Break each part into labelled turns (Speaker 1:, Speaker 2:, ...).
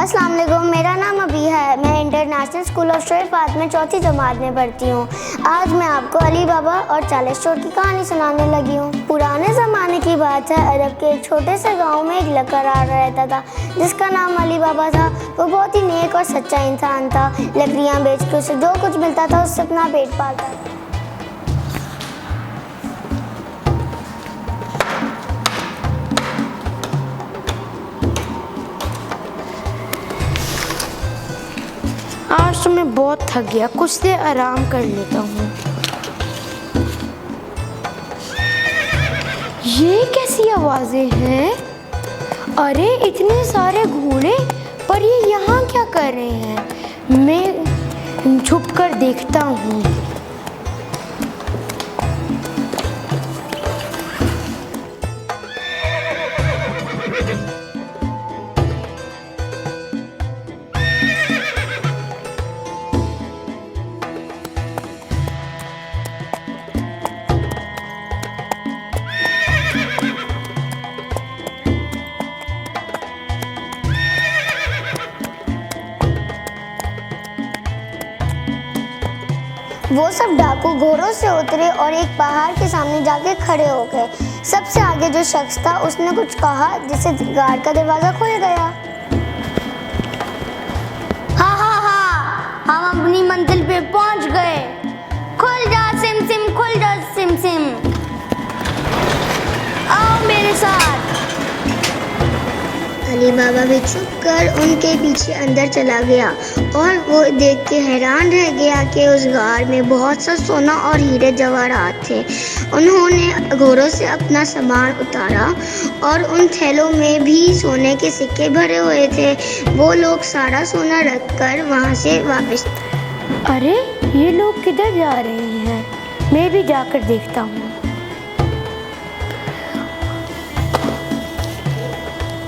Speaker 1: अस्सलाम वालेकुम, मेरा नाम अभी है। मैं इंटरनेशनल स्कूल ऑफ शरीफात में चौथी जमात में पढ़ती हूँ। आज मैं आपको अली बाबा और 40 चोर की कहानी सुनाने लगी हूँ। पुराने ज़माने की बात है। अरब के एक छोटे से गांव में एक लकड़हारा रहता था जिसका नाम अली बाबा था। वो बहुत ही नेक और सच्चा इंसान था। लकड़ियाँ बेच के उसे जो कुछ मिलता था उससे अपना पेट पालता था।
Speaker 2: आज तो मैं बहुत थक गया, कुछ देर आराम कर लेता हूँ। ये कैसी आवाजें हैं? अरे इतने सारे घोड़े, पर ये यहाँ क्या कर रहे हैं? मैं छुप कर देखता हूँ।
Speaker 1: वो सब डाकू घोड़ों से उतरे और एक पहाड़ के सामने जाके खड़े हो गए। सबसे आगे जो शख्स था उसने कुछ कहा जिससे गार्ड का दरवाजा खुल गया। हाँ हाँ हाँ, हम अपनी मंजिल पे पहुंच गए। खुल जा सिम सिम, खुल जा सिम सिम, आओ मेरे साथ। अली बाबा भी चुप कर उनके पीछे अंदर चला गया और वो देख के हैरान रह गया कि उस गार में बहुत सा सोना और हीरे जवाहरात थे। उन्होंने घोड़ों से अपना सामान उतारा और उन थैलों में भी सोने के सिक्के भरे हुए थे। वो लोग सारा सोना रखकर वहाँ से वापस।
Speaker 2: अरे ये लोग किधर जा रहे हैं? मैं भी जाकर देखता हूँ।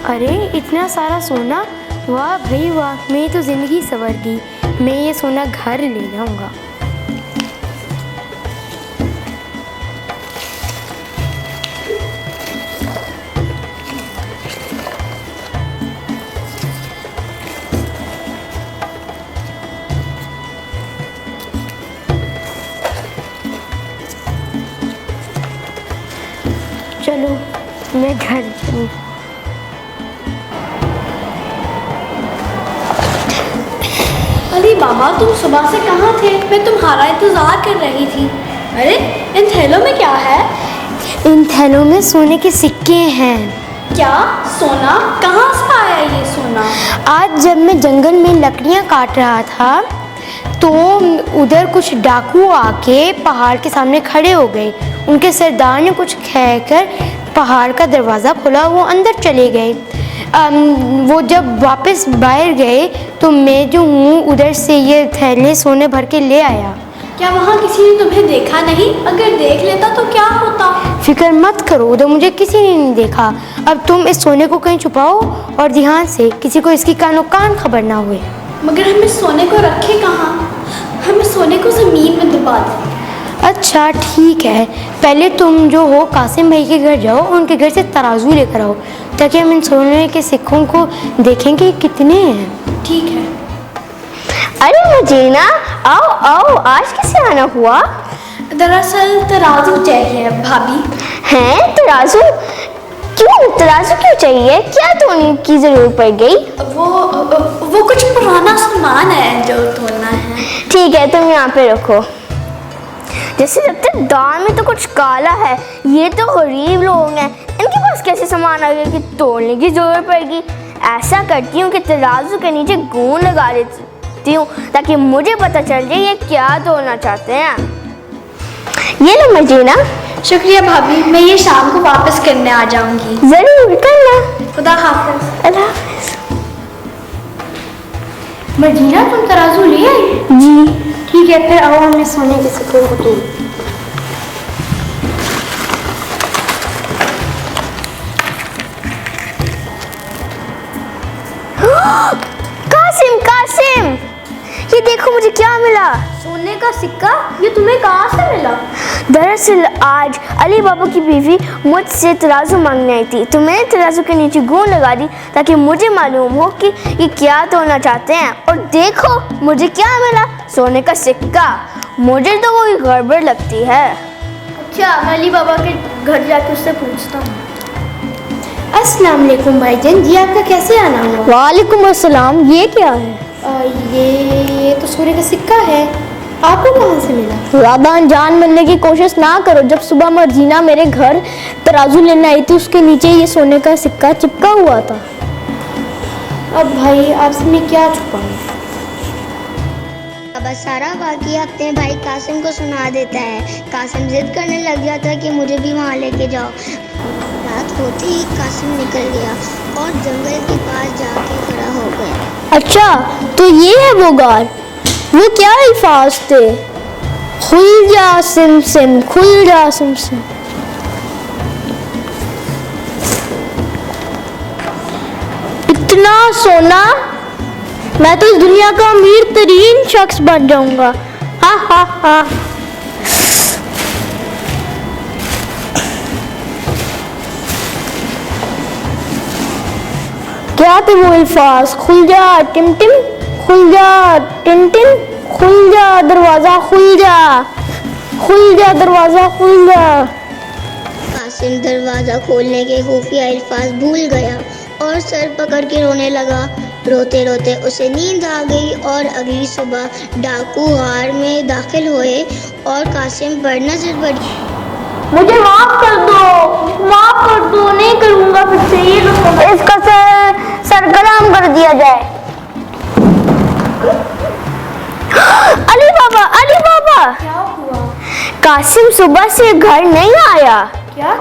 Speaker 2: अरे इतना सारा सोना, वाह भाई वाह, मेरी तो ज़िंदगी संवर गई। मैं ये सोना घर ले जाऊंगा। चलो मैं घर जाऊँ।
Speaker 3: अली बाबा, तुम सुबह से कहाँ थे? मैं तुम्हारा इंतज़ार कर रही थी। अरे इन थैलों में क्या है?
Speaker 2: इन थैलों में सोने के सिक्के हैं।
Speaker 3: क्या सोना? कहाँ से आया ये सोना?
Speaker 2: आज जब मैं जंगल में लकड़ियाँ काट रहा था तो उधर कुछ डाकू आके पहाड़ के सामने खड़े हो गए। उनके सरदार ने कुछ कहकर पहाड़ का दरवाज़ा खोला, वो अंदर चले गए। वो जब वापस बाहर गए तो मैं जो हूँ उधर से ये थैले सोने भर के ले आया।
Speaker 3: क्या वहाँ किसी ने तुम्हें देखा नहीं? अगर देख लेता तो क्या होता?
Speaker 2: फिक्र मत करो, उधर मुझे किसी ने नहीं देखा। अब तुम इस सोने को कहीं छुपाओ और ध्यान से, किसी को इसकी कानो कान खबर ना हुए।
Speaker 3: मगर हमें सोने को रखे कहाँ? हमें सोने को ज़मीन में दबा दे।
Speaker 2: अच्छा ठीक है, पहले तुम जो हो कासिम भाई के घर जाओ, उनके घर से तराजू लेकर आओ ताकि हम इन सोने के सिक्कों को देखेंगे कितने हैं।
Speaker 3: ठीक है।
Speaker 1: अरे मजीना, आओ आओ, आज कैसे आना हुआ?
Speaker 3: दरअसल तराजू चाहिए भाभी।
Speaker 1: हैं तराजू? क्यों तराजू क्यों चाहिए? क्या तोलने की जरूरत पड़ गई?
Speaker 3: वो कुछ पुराना सामान है जो तोलना है।
Speaker 1: ठीक है, तुम यहाँ पे रखो। जैसे लगता है दाल में तो कुछ काला है। ये तो गरीब लोग हैं, इनके पास कैसे सामान आ गया कि तोड़ने की जरूरत पड़ेगी। ऐसा करती हूँ कि तराजू के नीचे गोंद लगा देती हूँ ताकि मुझे पता चल जाए ये क्या तोड़ना चाहते हैं। ये लो मजीना।
Speaker 3: शुक्रिया भाभी, मैं ये शाम को वापस करने आ जाऊंगी।
Speaker 1: जरूर करना।
Speaker 3: खुदा हाफिज।
Speaker 1: अल्लाह हाफिज।
Speaker 2: मजीना, तुम तराजू ले आई?
Speaker 1: जी
Speaker 2: ठीक है, फिर आओ हमें सोने के सिक्कों को तोड़।
Speaker 1: कासिम कासिम, ये देखो मुझे क्या मिला।
Speaker 3: सोने का सिक्का? ये तुम्हें कहाँ से मिला?
Speaker 1: दरअसल आज अली बाबा की बीवी मुझसे तराजू मांगने आई थी, तो मैंने तराजू के नीचे गूंद लगा दी ताकि मुझे मालूम हो कि ये क्या तोड़ना चाहते हैं। और देखो मुझे क्या मिला, सोने का सिक्का। मुझे तो कोई गड़बड़ लगती है।
Speaker 3: अच्छा, मैं अली बाबा के घर जाके उससे पूछता हूँ।
Speaker 2: अस्सलाम वालेकुम भाईजान, जी आपका कैसे आना हुआ?
Speaker 1: वालेकुम अस्सलाम, ये क्या है?
Speaker 2: ये तो सोने का सिक्का है, आपको कहाँ से मिला?
Speaker 1: ज़्यादा अनजान बनने की कोशिश ना करो। जब सुबह मर्जीना मेरे घर तराजू लेने आई थी, उसके नीचे ये सोने का सिक्का चिपका हुआ था।
Speaker 2: अब भाई आपसे मैं क्या छुपाऊँ?
Speaker 1: अब सारा वाक़या अपने भाई कासिम को सुना देता है। कासिम जिद करने लग जाता कि मुझे भी वहाँ लेके जाओ। रात होते ही कासिम निकल गया और जंगल के पास जाके खड़ा हो गया।
Speaker 4: अच्छा, तो ये है वो गार, वो क्या अल्फाज थे? खुल जा सिम सिम, खुल जा सिम सिम। इतना सोना, मैं तो इस दुनिया का अमीर तरीन शख्स बन जाऊंगा। हा हा हा। क्या थे वो अल्फाज? खुल जा टिम टिम, खुल जा टिन टिन, खुल जा दरवाजा, खुल जा, खुल जा दरवाजा, खुल जा।
Speaker 1: कासिम दरवाज़ा खोलने के खुफिया अल्फाज भूल गया और सर पकड़ के रोने लगा। रोते रोते उसे नींद आ गई और अगली सुबह डाकू गार में दाखिल हुए और कासिम पर नजर पड़ी।
Speaker 4: मुझे माफ कर दो, माफ कर दो, नहीं करूंगा फिर से ये। इसका सरगराम कर दिया जाए। अली बाबा, अली बाबा,
Speaker 3: क्या हुआ?
Speaker 4: कासिम सुबह से घर नहीं आया।
Speaker 3: क्या?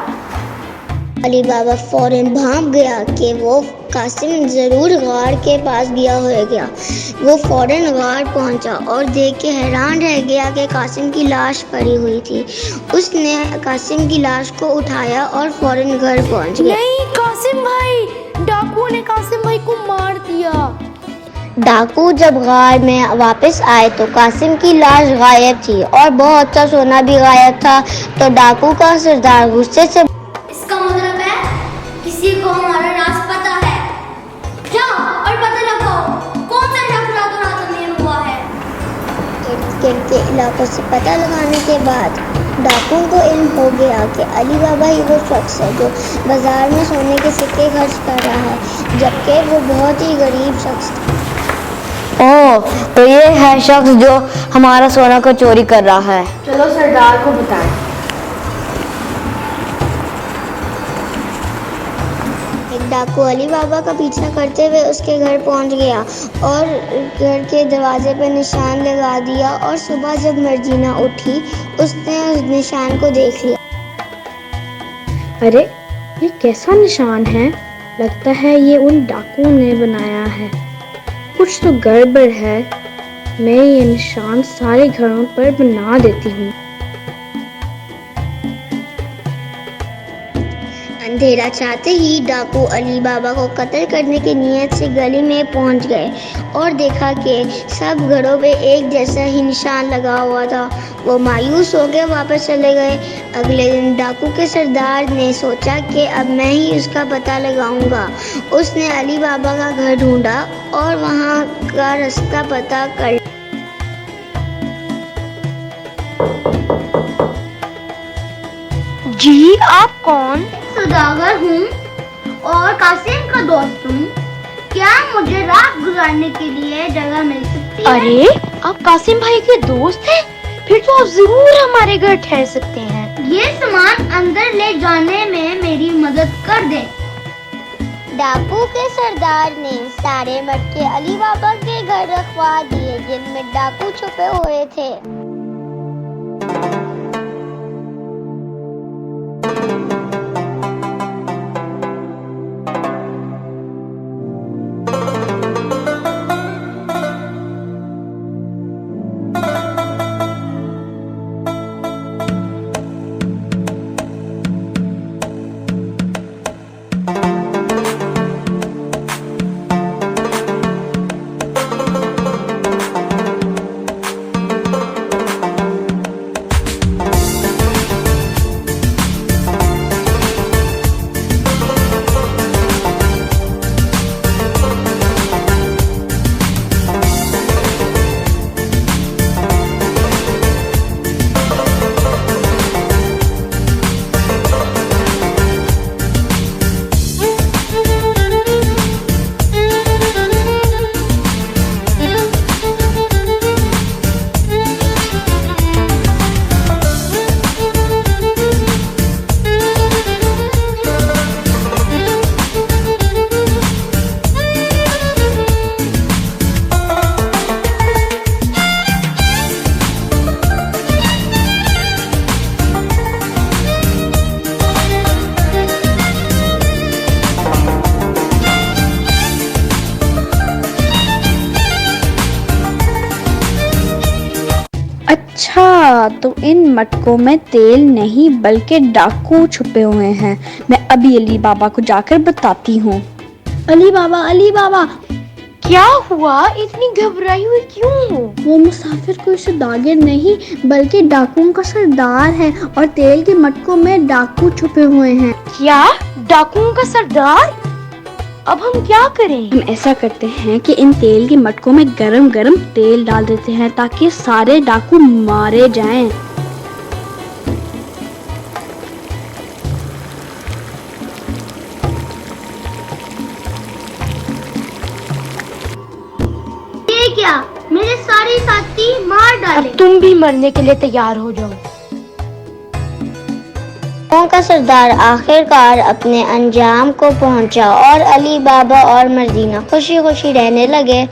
Speaker 1: अली बाबा फौरन भाग गया कि वो कासिम ज़रूर गार के पास गया होगा। वो फौरन गार पहुंचा और देख के हैरान रह गया कि कासिम की लाश पड़ी हुई थी। उसने कासिम की लाश को उठाया और फौरन घर पहुंच गया।
Speaker 2: नहीं कासिम भाई, डाकुओं ने कासिम भाई को मार दिया।
Speaker 1: डाकू जब गार में वापस आए तो कासिम की लाश गायब थी और बहुत सा सोना भी गायब था। तो डाकू का सरदार गुस्से से
Speaker 3: इसका मतलब है किसी को हमारा राज पता है। जाओ और पता लगाओ कौन सा शख्स रातों रात अमीर हुआ है।
Speaker 1: इर्द-गिर्द के इलाकों से पता लगाने के बाद डाकुओं को इल्म हो गया कि अली बाबा ही वो शख्स है जो बाजार में सोने के सिक्के खर्च कर रहा है, जबकि वो बहुत ही गरीब शख्स था।
Speaker 4: ओह, तो ये है शख्स जो हमारा सोना को चोरी कर रहा है।
Speaker 2: चलो सरदार को बताएं।
Speaker 1: एक डाकू अली बाबा का पीछा करते हुए उसके घर पहुंच गया और घर के दरवाजे पर निशान लगा दिया। और सुबह जब मर्जीना उठी, उसने उस निशान को देख लिया।
Speaker 4: अरे, ये कैसा निशान है? लगता है ये उन डाकुओं ने बनाया है। कुछ तो गड़बड़ है। मैं ये निशान सारे घरों पर बना देती हूँ।
Speaker 1: अंधेरा चाहते ही डाकू अली बाबा को कत्ल करने की नीयत से गली में पहुंच गए और देखा कि सब घरों पे एक जैसा ही निशान लगा हुआ था। वो मायूस हो गए वापस चले गए। अगले दिन डाकू के सरदार ने सोचा कि अब मैं ही उसका पता लगाऊंगा। उसने अली बाबा का घर ढूंढा और वहां का रास्ता पता कर।
Speaker 4: जी, आप कौन?
Speaker 1: सौदागर हूँ और कासिम का दोस्त हूँ। क्या मुझे रात गुजारने के लिए जगह मिल सकती है?
Speaker 4: अरे, आप कासिम भाई के दोस्त हैं? फिर तो आप जरूर हमारे घर ठहर सकते हैं।
Speaker 1: ये सामान अंदर ले जाने में मेरी मदद कर दे। डाकू के सरदार ने सारे मटके अली बाबा के घर रखवा दिए जिनमें डाकू छुपे हुए थे।
Speaker 4: अच्छा, तो इन मटकों में तेल नहीं बल्कि डाकू छुपे हुए हैं। मैं अभी अली बाबा को जाकर बताती हूँ। अली बाबा,
Speaker 2: क्या हुआ? इतनी घबराई हुई क्यों हो?
Speaker 4: वो मुसाफिर कोई सौदागर नहीं बल्कि डाकुओं का सरदार है और तेल के मटकों में डाकू छुपे हुए हैं।
Speaker 2: क्या? डाकुओं का सरदार? अब हम क्या करें?
Speaker 4: हम ऐसा करते हैं कि इन तेल के मटकों में गरम गरम तेल डाल देते हैं ताकि सारे डाकू मारे जाएं।
Speaker 3: ये क्या, मेरे सारे साथी मार डाले।
Speaker 2: अब तुम भी मरने के लिए तैयार हो जाओ।
Speaker 1: डाकुओं का सरदार आखिरकार अपने अंजाम को पहुंचा और अली बाबा और मर्जीना खुशी खुशी रहने लगे।